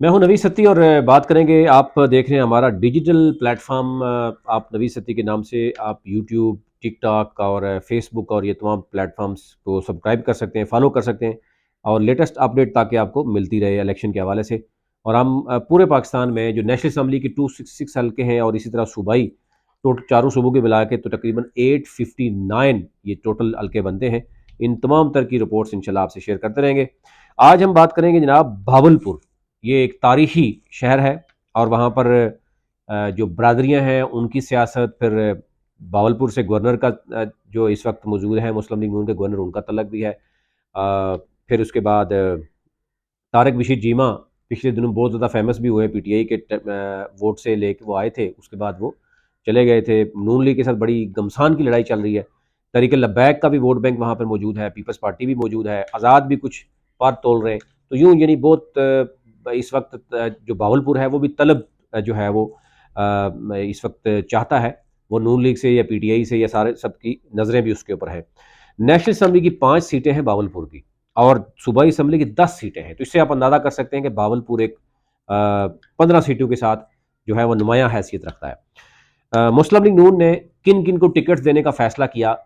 मैं हूं नवीद सत्ती और बात करेंगे। आप देख रहे हैं हमारा डिजिटल प्लेटफॉर्म। आप नवीद सत्ती के नाम से आप यूट्यूब, टिकटॉक और फेसबुक और ये तमाम प्लेटफॉर्म्स को सब्सक्राइब कर सकते हैं, फॉलो कर सकते हैं और लेटेस्ट अपडेट ताकि आपको मिलती रहे इलेक्शन के हवाले से। और हम पूरे पाकिस्तान में जो नेशनल असम्बली की 266 हल्के हैं और इसी तरह सूबाई टोटल चारों सूबों के मिला के तो तकरीबन 859 ये टोटल हल्के बनते हैं। इन तमाम तरह की रिपोर्ट्स इंशाल्लाह आपसे शेयर करते रहेंगे। आज हम बात करेंगे जनाब भावलपुर। ये एक तारीखी शहर है और वहाँ पर जो बरादरियाँ हैं उनकी सियासत, फिर बावलपुर से गवर्नर का जो इस वक्त मौजूद है मुस्लिम लीग नून के गवर्नर, उनका तलक भी है। फिर उसके बाद तारक बशीर चीमा पिछले दिनों बहुत ज़्यादा फेमस भी हुए, पीटीआई के वोट से लेके वो आए थे, उसके बाद वो चले गए थे। नून लीग के साथ बड़ी गमसान की लड़ाई चल रही है। तरीके लब्बैक का भी वोट बैंक वहाँ पर मौजूद है, पीपल्स पार्टी भी मौजूद है, आज़ाद भी कुछ पर तोल रहे हैं। तो यूँ यानी बहुत इस वक्त जो बावलपुर है वो भी तलब जो है वो इस वक्त चाहता है वो नून लीग से या पीटीआई से या सारे सबकी नज़रें भी उसके ऊपर है। नेशनल असम्बली की 5 सीटें हैं बावलपुर की और सूबाई असम्बली की 10 सीटें हैं। तो इससे आप अंदाज़ा कर सकते हैं कि बावलपुर एक 15 सीटों के साथ जो है वो नुमायाँ हैसियत रखता है। मुस्लिम लीग नून ने किन किन को टिकट देने का फैसला किया,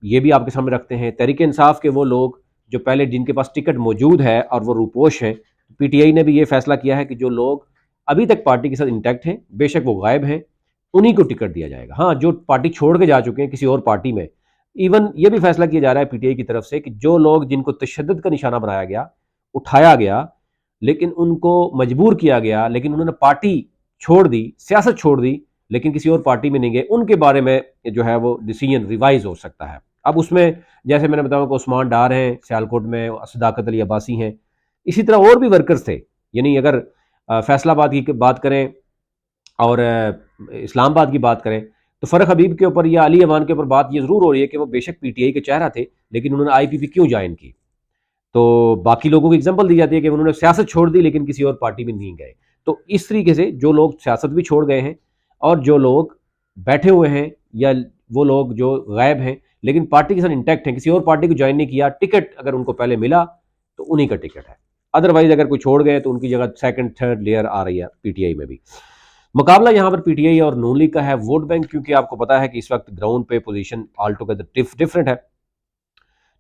ये भी आपके सामने रखते हैं। तहरीक इंसाफ के वो लोग जो पहले जिनके पास टिकट मौजूद है और वो रूपोश हैं, पीटीआई ने भी ये फैसला किया है कि जो लोग अभी तक पार्टी के साथ इंटैक्ट हैं, बेशक वो गायब हैं, उन्हीं को टिकट दिया जाएगा। हाँ, जो पार्टी छोड़ के जा चुके हैं किसी और पार्टी में, इवन ये भी फैसला किया जा रहा है पीटीआई की तरफ से कि जो लोग जिनको तशद्दुद का निशाना बनाया गया, उठाया गया, लेकिन उनको मजबूर किया गया, लेकिन उन्होंने पार्टी छोड़ दी, सियासत छोड़ दी, लेकिन किसी और पार्टी में नहीं गए, उनके बारे में जो है वो डिसीजन रिवाइज हो सकता है। अब उसमें जैसे मैंने बताया कि उस्मान डार हैं सियालकोट में, सदाकत अली अब्बासी हैं, इसी तरह और भी वर्कर्स थे। यानी अगर फैसलाबाद की बात करें और इस्लामाबाद की बात करें तो फ़र्क हबीब के ऊपर या अली अमान के ऊपर बात ये ज़रूर हो रही है कि वो बेशक पीटीआई के चेहरा थे, लेकिन उन्होंने आईपीपी क्यों ज्वाइन की। तो बाकी लोगों की एग्जांपल दी जाती है कि उन्होंने सियासत छोड़ दी लेकिन किसी और पार्टी में नहीं गए। तो इस तरीके से जो लोग सियासत भी छोड़ गए हैं और जो लोग बैठे हुए हैं या वो लोग जो गायब हैं लेकिन पार्टी के साथ इंटैक्ट हैं, किसी और पार्टी को ज्वाइन नहीं किया, टिकट अगर उनको पहले मिला तो उन्हीं का टिकट है। अदरवाइज अगर कोई छोड़ गए तो उनकी जगह सेकंड थर्ड लेयर आ रही है पीटीआई में भी। मुकाबला यहाँ पर पीटीआई और नून लीग का है वोट बैंक, क्योंकि आपको पता है कि इस वक्त ग्राउंड पे पोजीशन ऑल टुगेदर डिफरेंट है।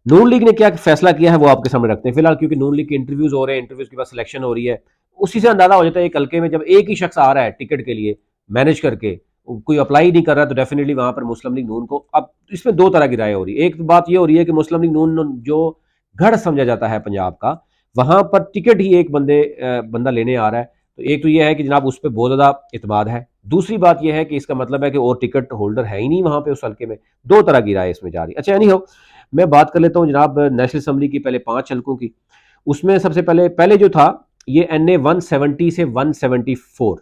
नून लीग ने क्या फैसला किया है वो आपके सामने रखते हैं फिलहाल, क्योंकि नून लीग के इंटरव्यूज हो रहे हैं, इंटरव्यूज के बाद सिलेक्शन हो रही है। उसी से अंदाजा हो जाता है एक हल्के में जब एक ही शख्स आ रहा है टिकट के लिए मैनेज करके, कोई अप्लाई नहीं कर रहा, तो डेफिनेटली वहां पर मुस्लिम लीग नून को अब इसमें दो तरह की राय हो रही है। एक बात ये हो रही है कि मुस्लिम लीग नून जो गढ़ समझा जाता है पंजाब का, वहां पर टिकट ही एक बंदा लेने आ रहा है। तो एक तो यह है कि जनाब उस पर बहुत ज्यादा इतमाद है। दूसरी बात यह है कि इसका मतलब है कि और टिकट होल्डर है ही नहीं वहां पे उस हल्के में। दो तरह की राय इसमें जा रही है। अच्छा, नहीं हो, मैं बात कर लेता हूँ जनाब नेशनल असम्बली की पहले 5 हल्कों की। उसमें सबसे पहले पहले जो था ये NA 170 से 174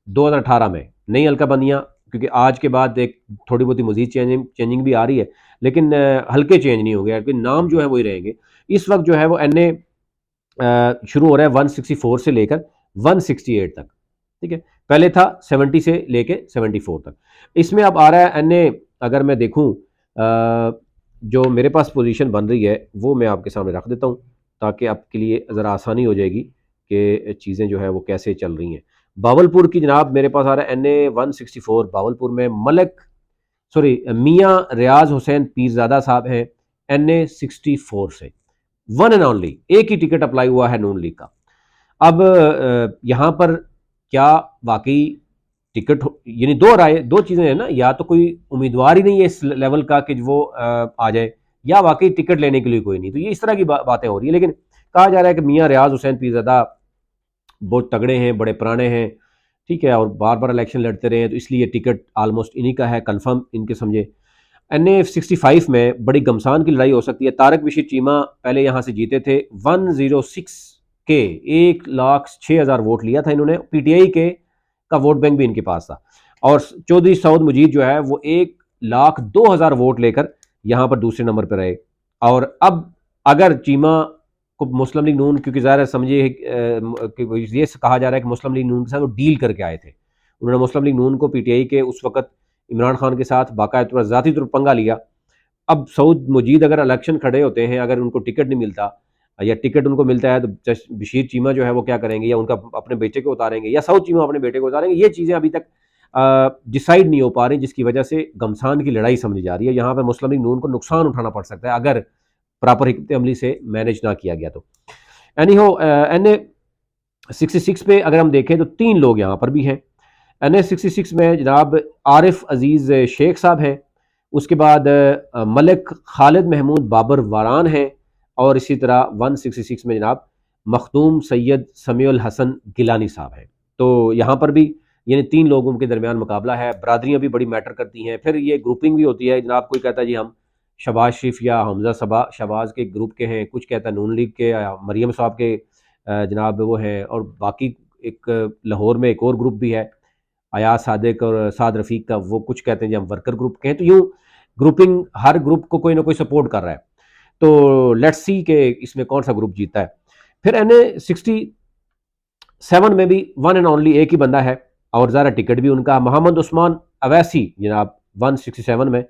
2018 में नई हल्का बंदियां, क्योंकि आज के बाद एक थोड़ी बहुत मजीद चेंजिंग भी आ रही है, लेकिन हल्के चेंज नहीं हो गए, क्योंकि नाम जो है वही रहेंगे। इस वक्त जो है वो NA शुरू हो रहा है 164 से लेकर 168 तक। ठीक है, पहले था 70 से लेकर 74 तक। इसमें अब आ रहा है NA, अगर मैं देखूं जो मेरे पास पोजीशन बन रही है वो मैं आपके सामने रख देता हूं ताकि आपके लिए ज़रा आसानी हो जाएगी कि चीज़ें जो है वो कैसे चल रही हैं। बावलपुर की जनाब मेरे पास आ रहा है NA 164। बावलपुर में मियाँ रियाज हुसैन पीरजादा साहब हैं NA 64 से। वन एंड ओनली एक ही टिकट अप्लाई हुआ है नून लीग का। अब यहाँ पर क्या वाकई टिकट यानी दो राय, दो चीजें हैं ना, या तो कोई उम्मीदवार ही नहीं है इस लेवल का कि वो आ जाए, या वाकई टिकट लेने के लिए कोई नहीं। तो ये इस तरह की बातें हो रही है। लेकिन कहा जा रहा है कि मियाँ रियाज हुसैन पीरज़ादा बहुत तगड़े हैं, बड़े पुराने हैं, ठीक है, और बार बार इलेक्शन लड़ते रहे हैं, तो इसलिए टिकट ऑलमोस्ट इन्हीं का है, कंफर्म इनके समझे। NA 65 में बड़ी घमसान की लड़ाई हो सकती है। तारक बशीर चीमा पहले यहाँ से जीते थे 106 के 1,06,000 वोट लिया था इन्होंने। पीटीआई के का वोट बैंक भी इनके पास था। और चौधरी सऊद मुजीद जो है वो 1,02,000 वोट लेकर यहाँ पर दूसरे नंबर पर रहे। और अब अगर चीमा को मुस्लिम लीग नून, क्योंकि ज़ाहिर समझिए ये कहा जा रहा है कि मुस्लिम लीग नून के साथ वो डील करके आए थे। उन्होंने मुस्लिम लीग नून को पीटीआई के उस वक्त इमरान खान के साथ बाकायदा ज़ाती तौर पर पंगा लिया। अब सऊद मुजीद अगर इलेक्शन खड़े होते हैं, अगर उनको टिकट नहीं मिलता, या टिकट उनको मिलता है तो बशीर चीमा जो है वो क्या करेंगे, या उनका अपने बेटे को उतारेंगे या सऊद चीमा अपने बेटे को उतारेंगे, ये चीज़ें अभी तक डिसाइड नहीं हो पा रही, जिसकी वजह से घमसान की लड़ाई समझी जा रही है। यहाँ पर मुस्लिम लीग नून को नुकसान उठाना पड़ सकता है अगर प्रॉपर हिकमत अमली से मैनेज ना किया गया तो। एनी हो, NA 66 पे अगर हम देखें तो 3 लोग यहाँ पर भी हैं। NA 66 में जनाब आरिफ अजीज़ शेख साहब हैं, उसके बाद मलिक खालिद महमूद बाबर वारान हैं, और इसी तरह 166 में जनाब मखदूम सैयद समीउल हसन गिलानी साहब हैं। तो यहाँ पर भी यानी 3 लोगों के दरमियान मुकाबला है। बरादरियाँ भी बड़ी मैटर करती हैं। फिर ये ग्रुपिंग भी होती है जनाब, कोई कहता है जी हम शबाज शरीफ या हमजा शबाज के ग्रुप के हैं, कुछ कहता है नून लीग के या मरियम साहब के जनाब वो हैं, और बाकी एक लाहौर में एक और ग्रुप भी है अयाज सादिक और साद रफ़ीक का, वो कुछ कहते हैं जी हम वर्कर ग्रुप के हैं। तो यूँ ग्रुपिंग हर ग्रुप को कोई ना कोई सपोर्ट कर रहा है। तो लेट्स सी के इसमें कौन सा ग्रुप जीतता है। फिर NA 67 में भी वन एंड ओनली एक ही बंदा है और ज़रा टिकट भी उनका मोहम्मद उस्मान अवैसी जनाब 167 में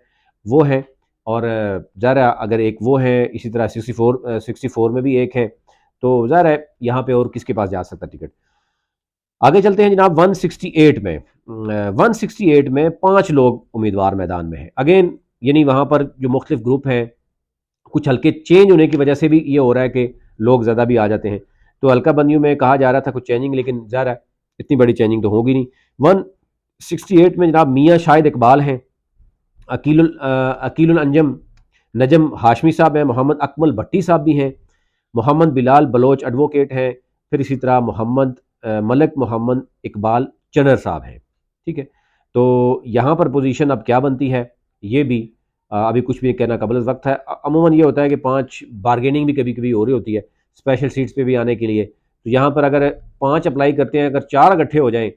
वो हैं, और ज़रा अगर एक वो है, इसी तरह 64 में भी एक है, तो ज़रा यहाँ पे और किसके पास जा सकता टिकट। आगे चलते हैं जनाब 168 में। 168 में 5 लोग उम्मीदवार मैदान में हैं। अगेन यानी वहाँ पर जो मुख्तलिफ ग्रुप हैं, कुछ हल्के चेंज होने की वजह से भी ये हो रहा है कि लोग ज़्यादा भी आ जाते हैं। तो हल्का बंदियों में कहा जा रहा था कुछ चेंजिंग, लेकिन ज़रा इतनी बड़ी चेंजिंग तो होगी नहीं। 168 में जनाब मियाँ शाहिद इकबाल हैं, अकीलुल अंजम नजम हाशमी साहब हैं, मोहम्मद अकमल भट्टी साहब भी हैं, मोहम्मद बिलाल बलोच एडवोकेट हैं, फिर इसी तरह मोहम्मद मलिक मोहम्मद इकबाल चनर साहब हैं। ठीक है, तो यहाँ पर पोजीशन अब क्या बनती है ये भी अभी कुछ भी कहना कबल वक्त है। अमूमन ये होता है कि 5 बारगेनिंग भी कभी कभी हो रही होती है स्पेशल सीट्स पे भी आने के लिए। तो यहाँ पर अगर 5 अप्लाई करते हैं, अगर 4 इकट्ठे हो जाएं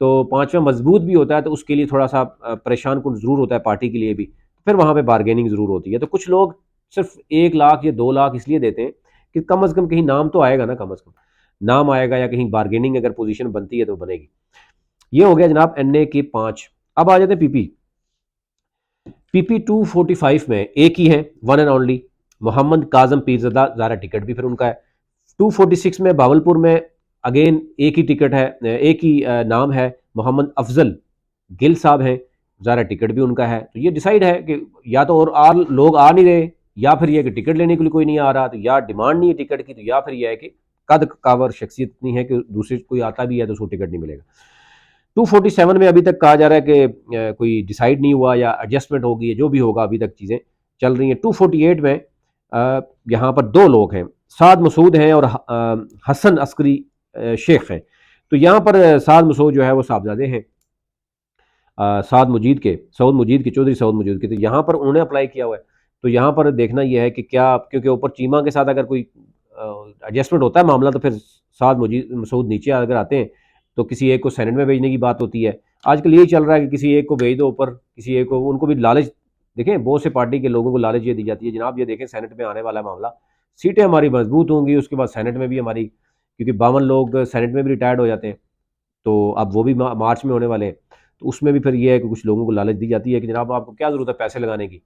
तो 5वां मजबूत भी होता है, तो उसके लिए थोड़ा सा परेशान कुन ज़रूर होता है पार्टी के लिए भी, फिर वहाँ पर बारगेनिंग ज़रूर होती है। तो कुछ लोग सिर्फ 1 लाख या 2 लाख इसलिए देते हैं कि कम अज़ कम कहीं नाम तो आएगा ना, कम अज़ कम नाम आएगा, या कहीं बारगेनिंग अगर पोजीशन बनती है तो बनेगी। ये हो गया जनाब NA के 5। अब आ जाते हैं PP 245 में एक ही है, one and only Mohammad Kazim Peerzada, ज़ारा टिकट भी फिर उनका है। 246 में भावलपुर में अगेन एक ही टिकट है, एक ही नाम है, मोहम्मद अफजल गिल साहब हैं, ज़ारा टिकट भी उनका है। तो ये डिसाइड है कि या तो और लोग आ नहीं रहे, या फिर यह कि टिकट लेने के लिए कोई नहीं आ रहा, तो या डिमांड नहीं है टिकट की, तो या फिर यह है कि कद कावर शख्सियत इतनी है कि दूसरे कोई आता भी है तो उसको टिकट नहीं मिलेगा। 247 में अभी तक कहा जा रहा है कि कोई डिसाइड नहीं हुआ या एडजस्टमेंट होगी, जो भी होगा, अभी तक चीज़ें चल रही हैं। 248 में यहाँ पर 2 लोग हैं, साद मसूद हैं और हसन अस्करी शेख हैं। तो यहाँ पर साद मसूद जो है वो साहबजादे हैं सऊद मुजीद के चौधरी सऊद मुजीद के। तो यहाँ पर उन्होंने अप्लाई किया हुआ है। तो यहाँ पर देखना यह है कि क्या, क्योंकि ऊपर चीमा के साथ अगर कोई एडजस्टमेंट होता है मामला, तो फिर साद मसूद नीचे अगर आते हैं तो किसी एक को सेनेट में भेजने की बात होती है। आजकल यही चल रहा है कि किसी एक को भेज दो ऊपर, किसी एक को, उनको भी लालच, देखें बहुत से पार्टी के लोगों को लालच ये दी जाती है, जनाब ये देखें सेनेट में आने वाला मामला, सीटें हमारी मजबूत होंगी, उसके बाद सेनेट में भी हमारी, क्योंकि 52 लोग सेनेट में भी रिटायर्ड हो जाते हैं, तो अब वो भी मार्च में होने वाले हैं। तो उसमें भी फिर ये है कि कुछ लोगों को लालच दी जाती है कि जनाब आपको क्या ज़रूरत है पैसे लगाने की,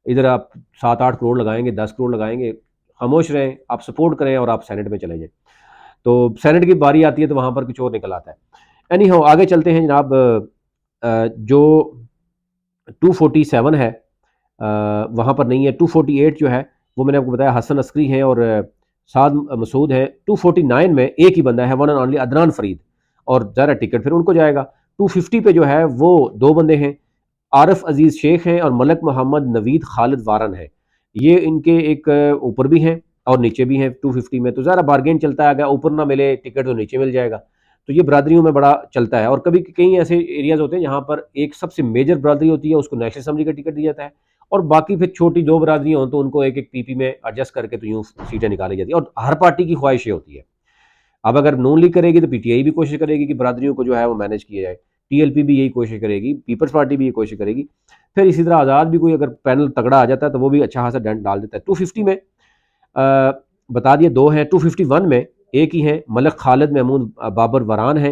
इधर आप 7-8 करोड़ लगाएंगे, 10 करोड़ लगाएंगे, खामोश रहें, आप सपोर्ट करें और आप सेनेट में चले जाएं। तो सेनेट की बारी आती है तो वहाँ पर कुछ और निकल आता है। एनी हो, आगे चलते हैं जनाब। जो 247 है वहाँ पर नहीं है। 248 जो है वो मैंने आपको बताया हसन अस्करी हैं और साद मसूद है। 249 में एक ही बंदा है, one and only Adnan Farid, और ज़रा टिकट फिर उनको जाएगा। 250 पे जो है वो 2 बंदे हैं, आरिफ अजीज़ शेख हैं और मलिक मोहम्मद नवीद खालिद वारन है। ये इनके एक ऊपर भी हैं और नीचे भी हैं 250 में। तो ज़रा बार्गेन चलता है, अगर ऊपर ना मिले टिकट तो नीचे मिल जाएगा। तो ये बरादरियों में बड़ा चलता है। और कभी कई ऐसे एरियाज होते हैं जहाँ पर एक सबसे मेजर बरादरी होती है, उसको नेशनल असम्बली का टिकट दिया जाता है, और बाकी फिर छोटी 2 बरादरियाँ हों तो उनको एक एक PP में एडजस्ट करके तो यूँ सीटें निकाली जाती है। और हर पार्टी की ख्वाहिश ये होती है। अब अगर नून लीग करेगी तो PTI भी कोशिश करेगी कि बरादरियों को जो है वो मैनेज किया जाए, TLP भी यही कोशिश करेगी, पीपल्स पार्टी भी यही कोशिश करेगी। फिर इसी तरह आज़ाद भी कोई अगर पैनल तगड़ा आ जाता है तो वो भी अच्छा खासा डेंट डाल देता है। 250 में बता दिए 2 हैं। 251 में एक ही है, मलिक खालिद महमूद बाबर वरान है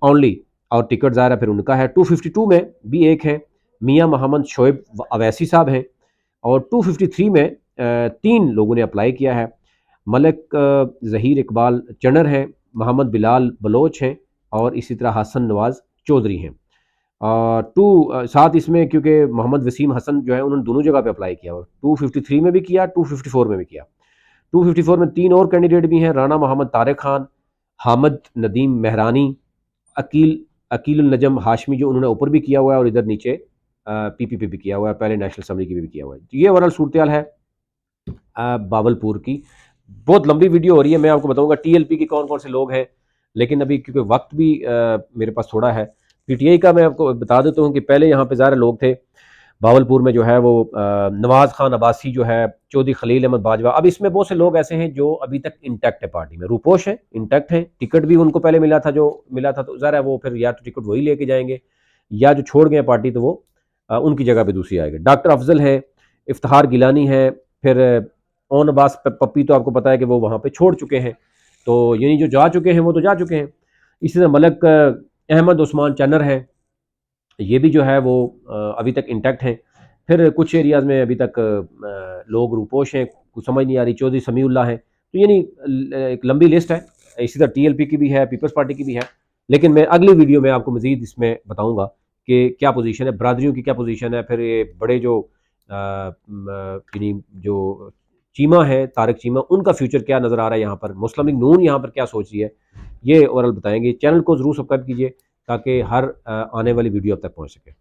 ओनली, और टिकट ज़ाहिर है फिर उनका है। 252 में भी एक है, मियाँ मोहम्मद शोएब अवैसी साहब हैं। और 253 में 3 लोगों ने अप्लाई किया है, मलिक ज़हीर इकबाल चनर हैं, मोहम्मद बिलाल बलोच हैं और इसी तरह हसन नवाज़ चौधरी हैं। साथ इसमें क्योंकि मोहम्मद वसीम हसन जो है उन्होंने दोनों जगह पे अप्लाई किया हुआ, 253 में भी किया, 254 में भी किया। 254 में 3 और कैंडिडेट भी हैं, राना मोहम्मद तारिक खान, हामिद नदीम मेहरानी, अकील अकील नजम हाशमी, जो उन्होंने ऊपर भी किया हुआ है और इधर नीचे पीपीपी भी किया हुआ है, पहले नेशनल असम्बली की भी किया हुआ है। ये ओवरऑल सूरत है बावलपुर की। बहुत लंबी वीडियो हो रही है, मैं आपको बताऊंगा टीएलपी के कौन कौन से लोग हैं, लेकिन अभी क्योंकि वक्त भी मेरे पास थोड़ा है। पीटीआई का मैं आपको बता देता हूँ कि पहले यहाँ पे ज़्यादा लोग थे बावलपुर में, जो है वो नवाज़ खान अब्बासी जो है, चौधरी खलील अहमद बाजवा। अब इसमें बहुत से लोग ऐसे हैं जो अभी तक इंटैक्ट है पार्टी में, रूपोश है, इंटैक्ट है, टिकट भी उनको पहले मिला था, जो मिला था तो ज़रा है वो फिर या तो टिकट वही लेके जाएंगे या जो छोड़ गए पार्टी तो वो उनकी जगह पे दूसरी आएगी। डॉक्टर अफजल है, इफ्तिखार गिलानी है, फिर ओन अब्बास पप्पी तो आपको पता है कि वो वहाँ पे छोड़ चुके हैं, तो यानी जो जा चुके हैं वो तो जा चुके हैं। इसी तरह मलक अहमद उस्मान चन्नर है, ये भी जो है वो अभी तक इंटैक्ट हैं। फिर कुछ एरियाज़ में अभी तक लोग रूपोश हैं, कुछ समझ नहीं आ रही, चौधरी समीउल्लाह हैं, तो यानी एक लंबी लिस्ट है। इसी तरह टीएलपी की भी है, पीपल्स पार्टी की भी है। लेकिन मैं अगली वीडियो में आपको मज़ीद इसमें बताऊंगा कि क्या पोजीशन है, बरादरियों की क्या पोजीशन है, फिर ये बड़े जो यानी जो चीमा है, तारक चीमा, उनका फ्यूचर क्या नज़र आ रहा है यहाँ पर, मुस्लिम लीग नून यहाँ पर क्या सोच रही है, ये ओवरऑल बताएंगे। चैनल को ज़रूर सब्सक्राइब कीजिए ताकि हर आने वाली वीडियो अब तक पहुँच सके।